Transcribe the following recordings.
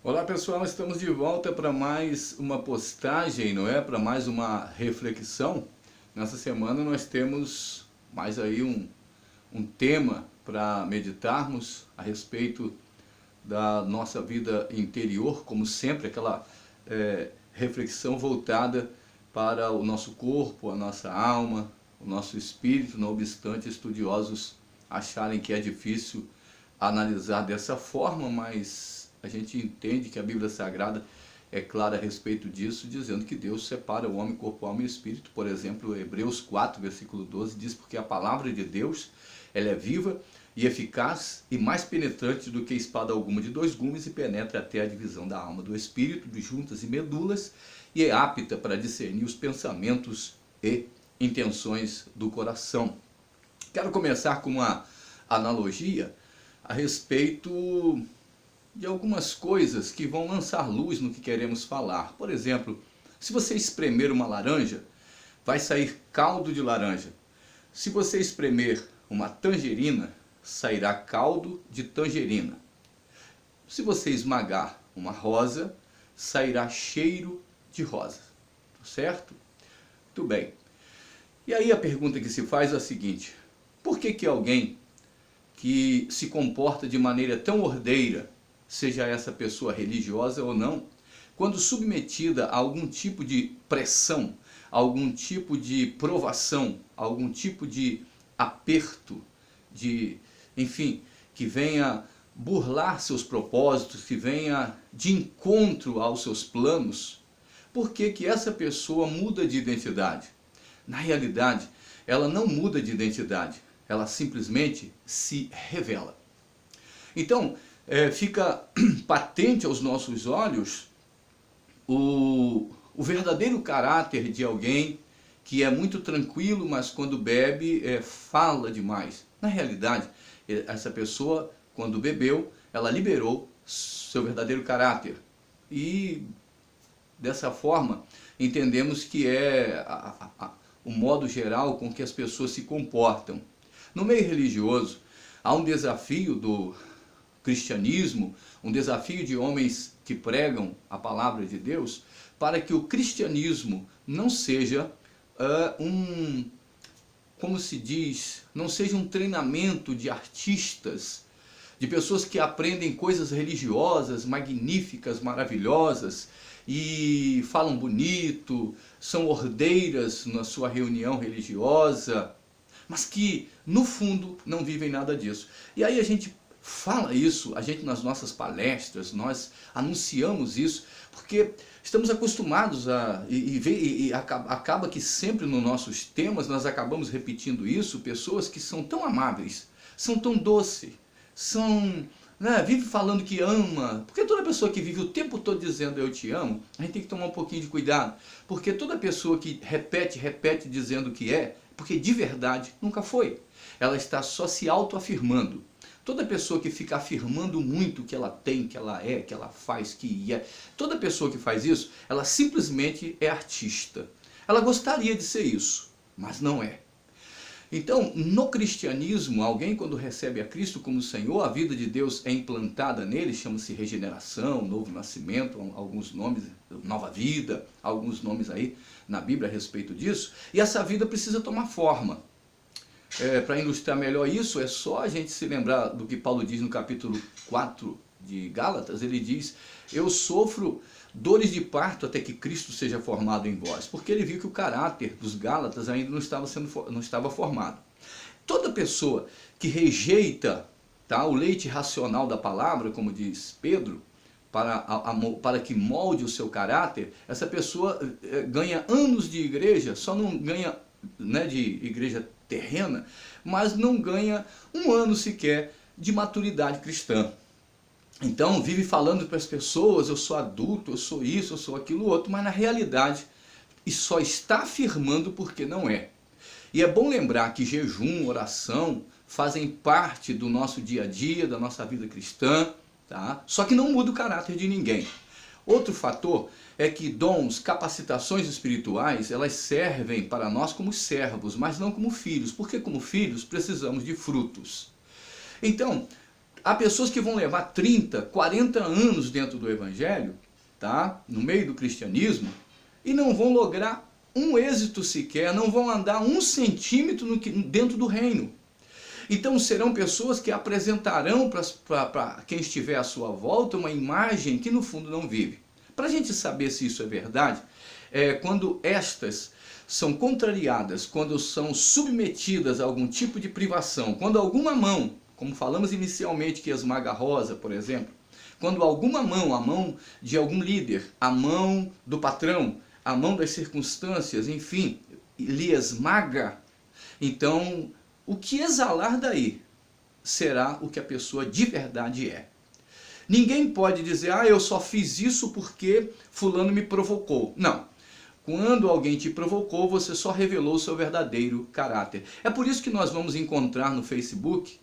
Olá pessoal, estamos de volta para mais uma postagem, não é? Para mais uma reflexão. Nessa semana nós temos mais aí um tema para meditarmos a respeito da nossa vida interior, como sempre, aquela reflexão voltada para o nosso corpo, a nossa alma, o nosso espírito, não obstante estudiosos acharem que é difícil analisar dessa forma, mas a gente entende que a Bíblia Sagrada é clara a respeito disso, dizendo que Deus separa o homem, corpo, alma e espírito. Por exemplo, Hebreus 4, versículo 12, diz: porque a palavra de Deus, ela é viva e eficaz e mais penetrante do que espada alguma de dois gumes e penetra até a divisão da alma do espírito, de juntas e medulas, e é apta para discernir os pensamentos e intenções do coração. Quero começar com uma analogia a respeito de algumas coisas que vão lançar luz no que queremos falar. Por exemplo, se você espremer uma laranja, vai sair caldo de laranja. Se você espremer uma tangerina, sairá caldo de tangerina. Se você esmagar uma rosa, sairá cheiro de rosa. Certo? Muito bem. E aí a pergunta que se faz é a seguinte: por que alguém que se comporta de maneira tão ordeira, seja essa pessoa religiosa ou não, quando submetida a algum tipo de pressão, a algum tipo de provação, a algum tipo de aperto, enfim, que venha burlar seus propósitos, que venha de encontro aos seus planos, por que essa pessoa muda de identidade? Na realidade, ela não muda de identidade, ela simplesmente se revela. Então, fica patente aos nossos olhos o verdadeiro caráter de alguém que é muito tranquilo, mas quando bebe, fala demais. Na realidade, essa pessoa, quando bebeu, ela liberou seu verdadeiro caráter. E dessa forma, entendemos que é o modo geral com que as pessoas se comportam. No meio religioso, há um desafio do cristianismo, um desafio de homens que pregam a palavra de Deus, para que o cristianismo não seja como se diz, não seja um treinamento de artistas, de pessoas que aprendem coisas religiosas, magníficas, maravilhosas, e falam bonito, são ordeiras na sua reunião religiosa, mas que no fundo não vivem nada disso. E aí a gente fala isso, a gente nas nossas palestras, nós anunciamos isso, porque estamos acostumados acaba que sempre nos nossos temas nós acabamos repetindo isso, pessoas que são tão amáveis, são tão doces, vive falando que ama, porque toda pessoa que vive o tempo todo dizendo eu te amo, a gente tem que tomar um pouquinho de cuidado, porque toda pessoa que repete dizendo que é, porque de verdade nunca foi, ela está só se autoafirmando. Toda pessoa que fica afirmando muito que ela tem, que ela é, que ela faz, que é, toda pessoa que faz isso, ela simplesmente é artista. Ela gostaria de ser isso, mas não é. Então, no cristianismo, alguém quando recebe a Cristo como Senhor, a vida de Deus é implantada nele, chama-se regeneração, novo nascimento, alguns nomes, nova vida, alguns nomes aí na Bíblia a respeito disso, e essa vida precisa tomar forma. Para ilustrar melhor isso, é só a gente se lembrar do que Paulo diz no capítulo 4 de Gálatas. Ele diz: eu sofro dores de parto até que Cristo seja formado em vós, porque ele viu que o caráter dos Gálatas ainda não estava formado. Toda pessoa que rejeita o leite racional da palavra, como diz Pedro, para que molde o seu caráter, essa pessoa ganha anos de igreja, só não ganha de igreja terrena, mas não ganha um ano sequer de maturidade cristã. Então vive falando para as pessoas: eu sou adulto, eu sou isso, eu sou aquilo outro, mas na realidade e só está afirmando porque não é. E é bom lembrar que jejum, oração fazem parte do nosso dia a dia, da nossa vida cristã, tá? Só que não muda o caráter de ninguém. Outro fator é que dons, capacitações espirituais, elas servem para nós como servos, mas não como filhos, porque como filhos precisamos de frutos. Então, Há pessoas que vão levar 30, 40 anos dentro do Evangelho, tá? No meio do cristianismo, e não vão lograr um êxito sequer, não vão andar 1 centímetro dentro do reino. Então serão pessoas que apresentarão para quem estiver à sua volta uma imagem que no fundo não vive. Para a gente saber se isso é verdade, quando estas são contrariadas, quando são submetidas a algum tipo de privação, quando alguma mão, como falamos inicialmente que esmaga a rosa, por exemplo, quando alguma mão, a mão de algum líder, a mão do patrão, a mão das circunstâncias, enfim, lhe esmaga, então o que exalar daí será o que a pessoa de verdade é. Ninguém pode dizer, eu só fiz isso porque fulano me provocou. Não. Quando alguém te provocou, você só revelou o seu verdadeiro caráter. É por isso que nós vamos encontrar no Facebook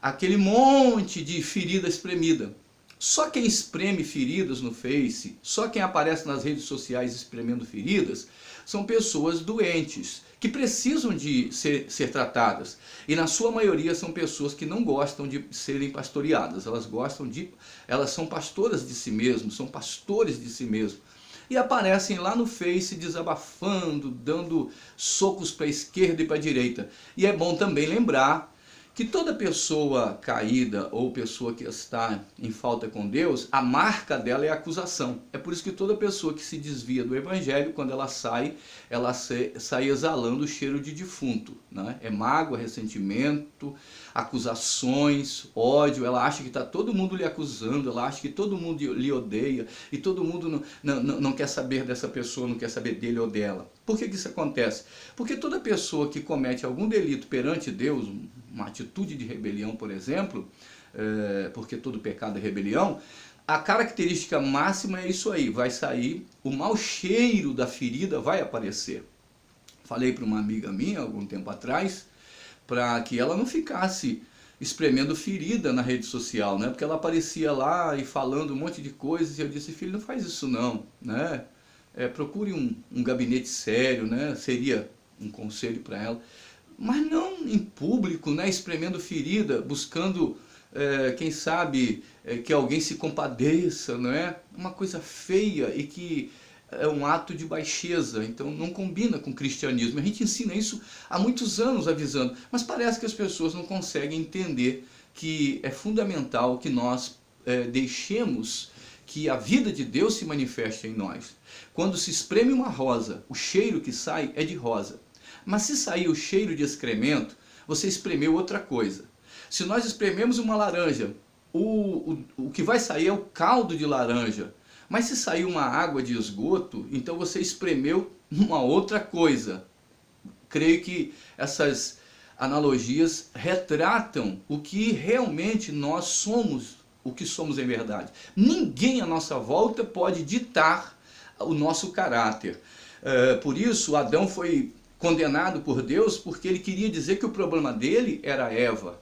aquele monte de ferida espremida. Só quem espreme feridas no Face, só quem aparece nas redes sociais espremendo feridas, são pessoas doentes, que precisam de ser tratadas. E na sua maioria são pessoas que não gostam de serem pastoreadas, elas são pastoras de si mesmos, são pastores de si mesmos. E aparecem lá no Face desabafando, dando socos para a esquerda e para a direita. E é bom também lembrar que toda pessoa caída ou pessoa que está em falta com Deus, a marca dela é a acusação. É por isso que toda pessoa que se desvia do Evangelho, quando ela sai exalando o cheiro de defunto, né? É mágoa, ressentimento, acusações, ódio. Ela acha que está todo mundo lhe acusando, ela acha que todo mundo lhe odeia e todo mundo não quer saber dessa pessoa, não quer saber dele ou dela. Por que isso acontece? Porque toda pessoa que comete algum delito perante Deus, uma atitude de rebelião, por exemplo, porque todo pecado é rebelião, a característica máxima é isso aí, vai sair, o mau cheiro da ferida vai aparecer. Falei para uma amiga minha, algum tempo atrás, para que ela não ficasse espremendo ferida na rede social, né? Porque ela aparecia lá e falando um monte de coisas, e eu disse, filho, não faz isso não, né? Procure um gabinete sério, né? Seria um conselho para ela. Mas não em público, né? Espremendo ferida, buscando, quem sabe, que alguém se compadeça, não é? Uma coisa feia e que é um ato de baixeza, então não combina com o cristianismo. A gente ensina isso há muitos anos avisando, mas parece que as pessoas não conseguem entender que é fundamental que nós deixemos que a vida de Deus se manifeste em nós. Quando se espreme uma rosa, o cheiro que sai é de rosa. Mas se sair o cheiro de excremento, você espremeu outra coisa. Se nós esprememos uma laranja, o que vai sair é o caldo de laranja. Mas se sair uma água de esgoto, então você espremeu uma outra coisa. Creio que essas analogias retratam o que realmente nós somos, o que somos em verdade. Ninguém à nossa volta pode ditar o nosso caráter. Por isso, Adão foi condenado por Deus porque ele queria dizer que o problema dele era Eva.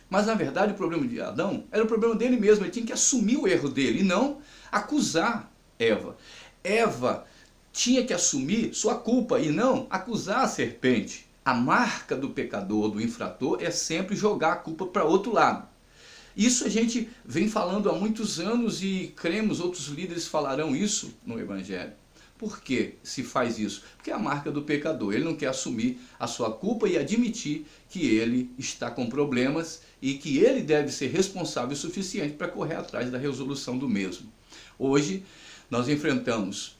Mas na verdade o problema de Adão era o problema dele mesmo, ele tinha que assumir o erro dele e não acusar Eva. Eva tinha que assumir sua culpa e não acusar a serpente. A marca do pecador, do infrator, é sempre jogar a culpa para outro lado. Isso a gente vem falando há muitos anos e cremos, outros líderes falarão isso no Evangelho. Por que se faz isso? Porque é a marca do pecador. Ele não quer assumir a sua culpa e admitir que ele está com problemas e que ele deve ser responsável o suficiente para correr atrás da resolução do mesmo. Hoje nós enfrentamos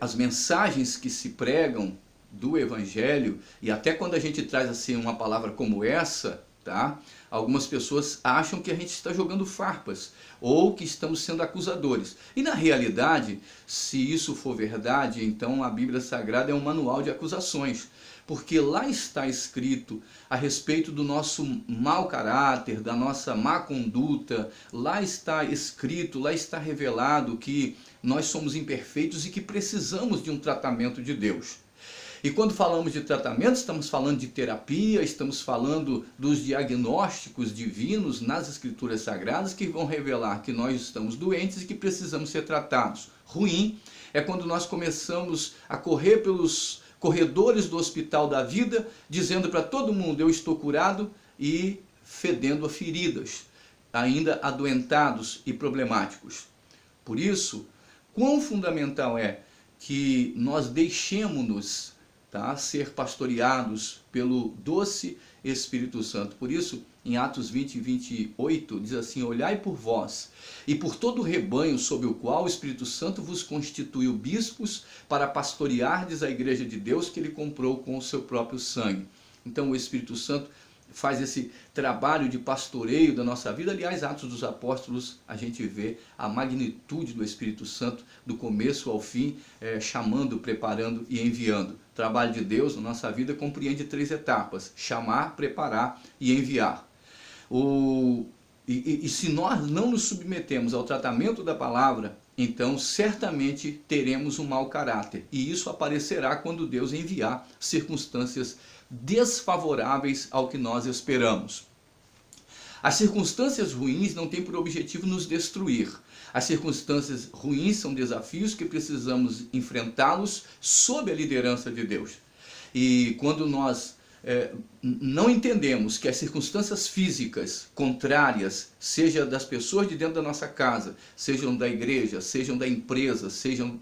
as mensagens que se pregam do Evangelho, e até quando a gente traz assim uma palavra como essa, tá? Algumas pessoas acham que a gente está jogando farpas ou que estamos sendo acusadores. E na realidade, se isso for verdade, então a Bíblia Sagrada é um manual de acusações. Porque lá está escrito a respeito do nosso mau caráter, da nossa má conduta. Lá está escrito, lá está revelado que nós somos imperfeitos e que precisamos de um tratamento de Deus. E quando falamos de tratamento, estamos falando de terapia, estamos falando dos diagnósticos divinos nas Escrituras Sagradas que vão revelar que nós estamos doentes e que precisamos ser tratados. Ruim é quando nós começamos a correr pelos corredores do hospital da vida, dizendo para todo mundo, eu estou curado, e fedendo a feridas. ainda adoentados e problemáticos. Por isso, quão fundamental é que nós deixemos-nos, tá, ser pastoreados pelo doce Espírito Santo. Por isso, em Atos 20 e 28, diz assim: olhai por vós e por todo o rebanho sobre o qual o Espírito Santo vos constituiu bispos para pastoreardes a igreja de Deus que ele comprou com o seu próprio sangue. Então o Espírito Santo faz esse trabalho de pastoreio da nossa vida. Aliás, Atos dos Apóstolos, a gente vê a magnitude do Espírito Santo do começo ao fim, chamando, preparando e enviando. O trabalho de Deus na nossa vida compreende 3 etapas: chamar, preparar e enviar. E se nós não nos submetemos ao tratamento da palavra, então certamente teremos um mau caráter. E isso aparecerá quando Deus enviar circunstâncias desfavoráveis ao que nós esperamos. As circunstâncias ruins não têm por objetivo nos destruir. As circunstâncias ruins são desafios que precisamos enfrentá-los sob a liderança de Deus. E quando nós não entendemos que as circunstâncias físicas contrárias, seja das pessoas de dentro da nossa casa, sejam da igreja, sejam da empresa, sejam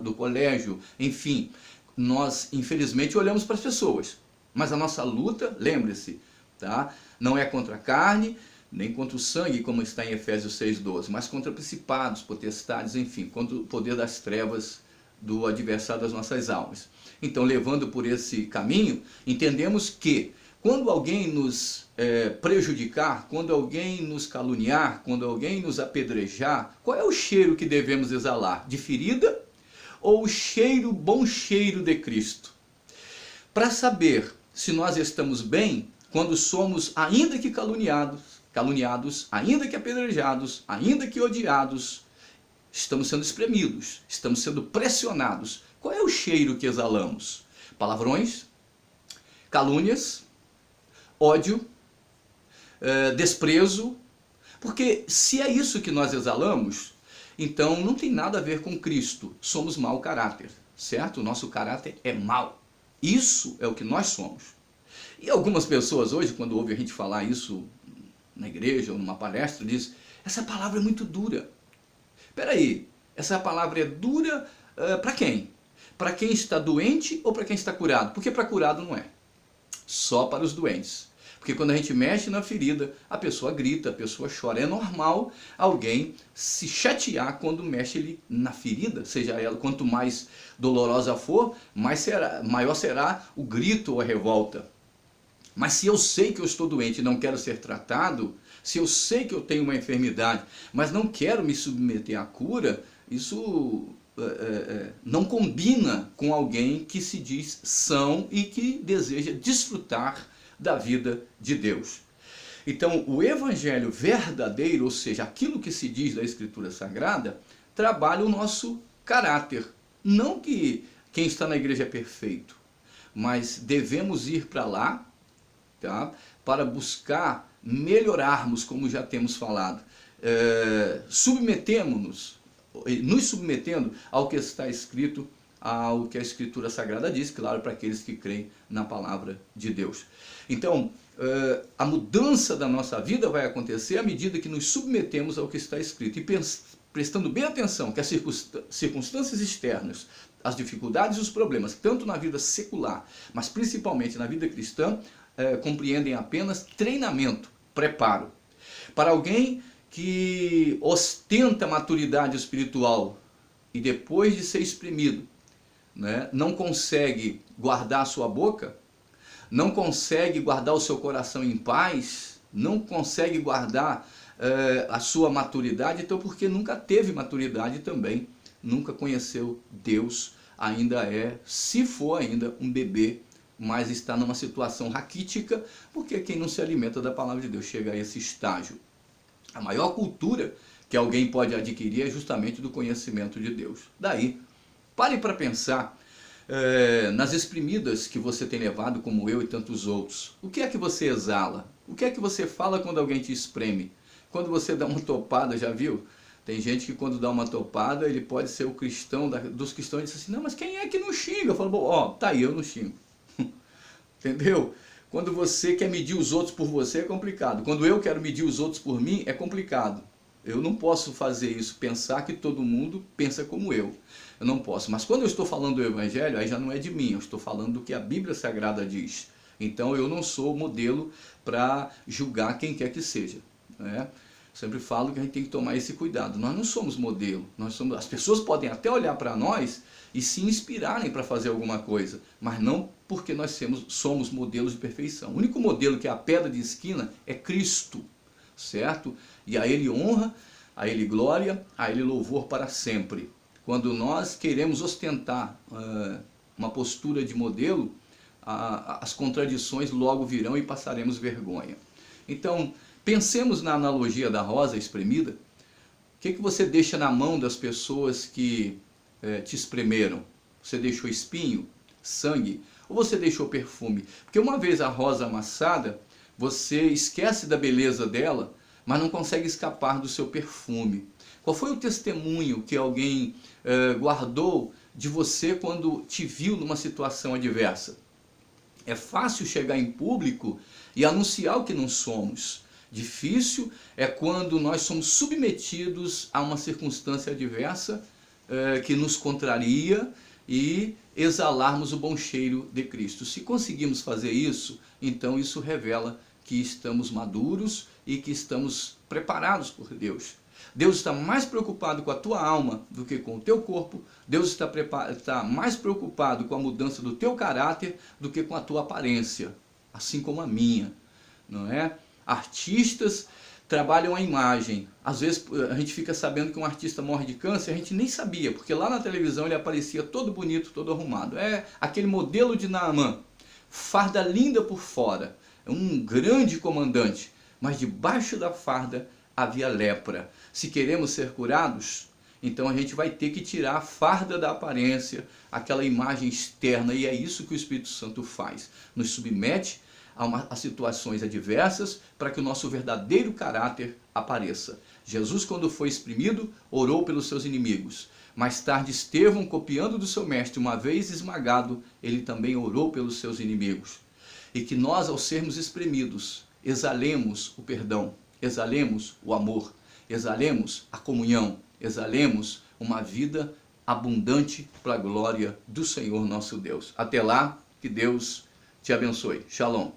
do colégio, enfim, nós infelizmente olhamos para as pessoas. Mas a nossa luta, lembre-se, tá, não é contra a carne, nem contra o sangue, como está em Efésios 6,12, mas contra principados, potestades, enfim, contra o poder das trevas do adversário das nossas almas. Então, levando por esse caminho, entendemos que quando alguém nos prejudicar, quando alguém nos caluniar, quando alguém nos apedrejar, qual é o cheiro que devemos exalar? De ferida ou o cheiro, bom cheiro de Cristo? Para saber se nós estamos bem, quando somos ainda que caluniados, ainda que apedrejados, ainda que odiados, estamos sendo espremidos, estamos sendo pressionados. Qual é o cheiro que exalamos? Palavrões, calúnias, ódio, desprezo. Porque se é isso que nós exalamos, então não tem nada a ver com Cristo. Somos mau caráter, certo? O nosso caráter é mau. Isso é o que nós somos. E algumas pessoas hoje, quando ouvem a gente falar isso na igreja ou numa palestra, dizem: essa palavra é muito dura. Espera aí, essa palavra é dura para quem? Para quem está doente ou para quem está curado? Porque para curado não é. Só para os doentes. Porque quando a gente mexe na ferida, a pessoa grita, a pessoa chora. É normal alguém se chatear quando mexe ele na ferida, seja ela quanto mais dolorosa for, maior será o grito ou a revolta. Mas se eu sei que eu estou doente e não quero ser tratado, se eu sei que eu tenho uma enfermidade, mas não quero me submeter à cura, isso não combina com alguém que se diz são e que deseja desfrutar da vida de Deus. Então, o evangelho verdadeiro, ou seja, aquilo que se diz da Escritura Sagrada, trabalha o nosso caráter. Não que quem está na igreja é perfeito, mas devemos ir para lá, tá, para buscar melhorarmos, como já temos falado. Nos submetendo ao que está escrito, ao que a Escritura Sagrada diz, claro, para aqueles que creem na palavra de Deus. Então, a mudança da nossa vida vai acontecer à medida que nos submetemos ao que está escrito e prestando bem atenção que as circunstâncias externas, as dificuldades e os problemas, tanto na vida secular, mas principalmente na vida cristã, compreendem apenas treinamento, preparo. Para alguém que ostenta maturidade espiritual e depois de ser exprimido, né, não consegue guardar a sua boca, não consegue guardar o seu coração em paz, não consegue guardar a sua maturidade, então porque nunca teve maturidade também, nunca conheceu Deus, ainda se for ainda um bebê, mas está numa situação raquítica, porque quem não se alimenta da palavra de Deus chega a esse estágio. A maior cultura que alguém pode adquirir é justamente do conhecimento de Deus. Daí, pare para pensar nas exprimidas que você tem levado, como eu e tantos outros. O que é que você exala? O que é que você fala quando alguém te espreme? Quando você dá uma topada, já viu? Tem gente que quando dá uma topada, ele pode ser o cristão dos cristãos e diz assim: não, mas quem é que não xinga? Eu falo: tá aí, eu não xingo. Entendeu? Quando você quer medir os outros por você é complicado. Quando eu quero medir os outros por mim é complicado. Eu não posso fazer isso, pensar que todo mundo pensa como eu. Eu não posso. Mas quando eu estou falando do Evangelho, aí já não é de mim, eu estou falando do que a Bíblia Sagrada diz. Então eu não sou modelo para julgar quem quer que seja, né? Sempre falo que a gente tem que tomar esse cuidado. Nós não somos modelo. As pessoas podem até olhar para nós e se inspirarem para fazer alguma coisa, mas não porque nós somos modelos de perfeição. O único modelo que é a pedra de esquina é Cristo, certo? E a Ele honra, a Ele glória, a Ele louvor para sempre. Quando nós queremos ostentar uma postura de modelo, as contradições logo virão e passaremos vergonha. Então, pensemos na analogia da rosa espremida. O que você deixa na mão das pessoas que te espremeram? Você deixou espinho, sangue, ou você deixou perfume? Porque uma vez a rosa amassada, você esquece da beleza dela, mas não consegue escapar do seu perfume. Qual foi o testemunho que alguém guardou de você quando te viu numa situação adversa? É fácil chegar em público e anunciar o que não somos. Difícil é quando nós somos submetidos a uma circunstância adversa que nos contraria e exalarmos o bom cheiro de Cristo. Se conseguimos fazer isso, então isso revela que estamos maduros e que estamos preparados por Deus. Deus está mais preocupado com a tua alma do que com o teu corpo. Deus está mais preocupado com a mudança do teu caráter do que com a tua aparência, assim como a minha, não é? Artistas trabalham a imagem. Às vezes a gente fica sabendo que um artista morre de câncer, a gente nem sabia, porque lá na televisão ele aparecia todo bonito, todo arrumado. É aquele modelo de Naamã, farda linda por fora, um grande comandante, mas debaixo da farda havia lepra. Se queremos ser curados, então a gente vai ter que tirar a farda da aparência, aquela imagem externa, e é isso que o Espírito Santo faz. Nos submete a situações adversas para que o nosso verdadeiro caráter apareça. Jesus, quando foi exprimido, orou pelos seus inimigos. Mais tarde, Estevão, copiando do seu mestre, uma vez esmagado, ele também orou pelos seus inimigos. E que nós, ao sermos espremidos, exalemos o perdão, exalemos o amor, exalemos a comunhão, exalemos uma vida abundante para a glória do Senhor nosso Deus. Até lá, que Deus te abençoe. Shalom.